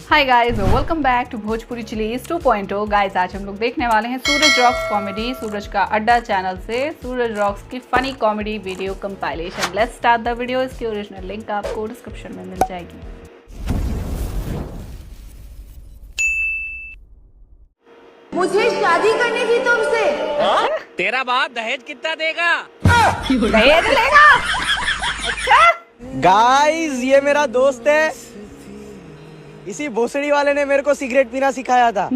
Hi guys, welcome back to Bhojpuri chillies 2.0। Guys, आज हम लोग देखने वाले हैं सूरज रॉक्स कॉमेडी, सूरज का अड्डा चैनल से सूरज रॉक्स की funny comedy video compilation. Let's start the video. इसकी ओरिजिनल लिंक आपको डिस्क्रिप्शन में मिल जाएगी। मुझे शादी करनी थी तुमसे। तेरा बाप दहेज कितना देगा? दहेज लेगा? अच्छा गाइस, ये मेरा दोस्त है। इसी भोसड़ी वाले ने मेरे को सिगरेट पीना सिखाया था।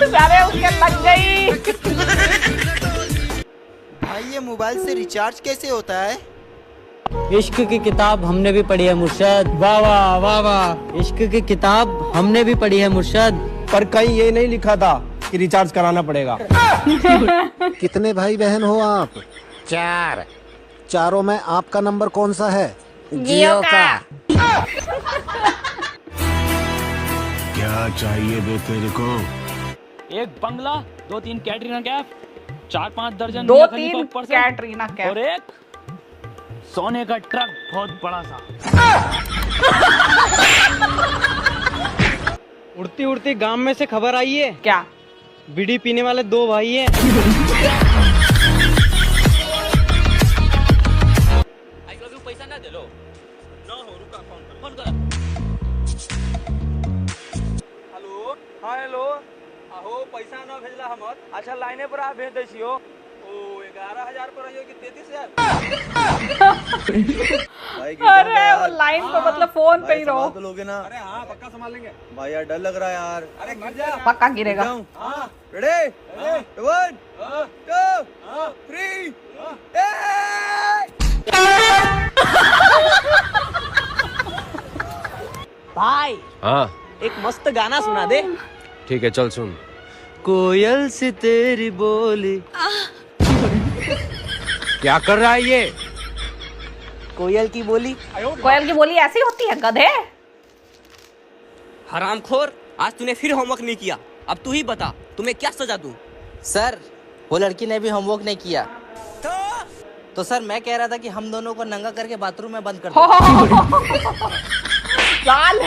सारे उसके लग गई। भाई, ये मोबाइल से रिचार्ज कैसे होता है? इश्क की किताब हमने भी पढ़ी है मुर्शद। वाह वाह वाह वाह। इश्क की किताब हमने भी पढ़ी है मुर्शद, पर कहीं ये नहीं लिखा था कि रिचार्ज कराना पड़ेगा। कितने भाई बहन हो आप? 4। चारों में आपका नंबर कौन सा है? जियो का। क्या चाहिए बे तेरे को? एक बंगला, 2-3 कैटरीना कैफ, 4-5 दर्जन 2-3 कैटरीना कैफ और एक सोने का ट्रक बहुत बड़ा सा। उड़ती उड़ती गांव में से खबर आई है। क्या? बीड़ी पीने वाले 2 भाई हैं। पैसा ना दे लो ना हो, रुका फोन कर। हेलो, हाँ हेलो। आहो, पैसा ना भेजला हमर। अच्छा, लाइने पर आ भेज दैछियो। ओ 11,000 पर रहियो कि 33,000? अरे वो लाइन पे मतलब फोन पे ही रहो। तो लोगे ना? अरे हाँ, पक्का संभाल लेंगे। भाई यार, डर लग रहा है यार। अरे गिर जा। पक्का गिरेगा। रेडी? 1 2 3 भाई, हाँ एक मस्त गाना सुना दे। ठीक है, चल सुन। कोयल से तेरी बोली। क्या कर रहा है ये? कोयल की बोली। कोयल की बोली ऐसी होती है गधे? हरामखोर, आज तूने फिर होमवर्क नहीं किया। अब तू ही बता, तुम्हें क्या सजा दूं? सर, वो लड़की ने भी होमवर्क नहीं किया। तो सर, मैं कह रहा था कि हम दोनों को नंगा करके बाथरूम में बंद कर दो। साल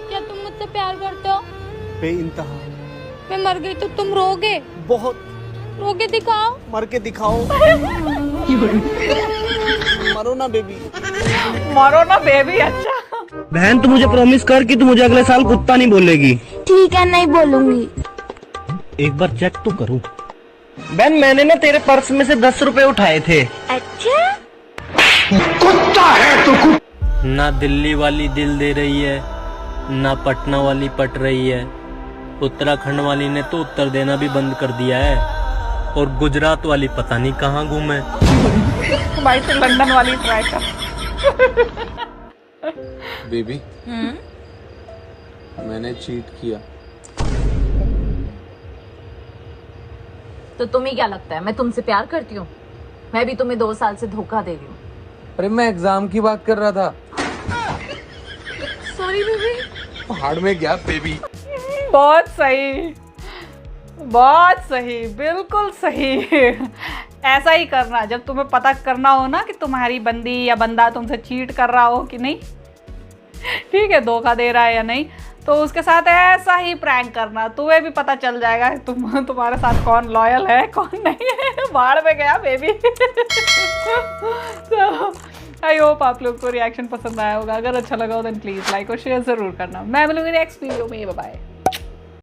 क्या तुम मुझसे प्यार करते हो? बेइंतहा। मैं मर गई तो तुम रोगे? बहुत। रोके दिखाओ। मर के दिखाओ। मरो ना बेबी। मरो ना बेबी। अच्छा बहन, तू मुझे प्रॉमिस कर कि तू मुझे अगले साल कुत्ता नहीं बोलेगी। ठीक है, नहीं बोलूंगी। एक बार चेक तो करूं। बहन, मैंने ना तेरे पर्स में से 10 रुपए उठाए थे। अच्छा? ना दिल्ली वाली दिल दे रही है, ना पटना वाली पट रही है। उत्तराखंड वाली ने तो उत्तर देना भी बंद कर दिया है, और गुजरात वाली पता नहीं कहाँ गुम है। भाई, तो लंदन वाली ट्राई कर। बेबी, मैंने चीट किया। तो तुम्हें क्या लगता है मैं तुमसे प्यार करती हूँ? मैं भी तुम्हें 2 साल से धोखा दे रही हूँ। अरे मैं एग्जाम की बात कर रहा था। Sorry baby. पहाड़ में गया बेबी। बहुत सही, बहुत सही, बिल्कुल सही। ऐसा ही करना जब तुम्हें पता करना हो ना कि तुम्हारी बंदी या बंदा तुमसे चीट कर रहा हो कि नहीं, ठीक है, धोखा दे रहा है या नहीं, तो उसके साथ ऐसा ही प्रैंक करना। तुम्हें भी पता चल जाएगा तुम्हारे साथ कौन लॉयल है कौन नहीं है। बाढ़ में गया बेबी। तो आई होप आप लोग को रिएक्शन पसंद आया होगा। अगर अच्छा लगा हो तो प्लीज़ लाइक और शेयर ज़रूर करना। मैं मिलूंगी नेक्स्ट वीडियो में। Bye bye.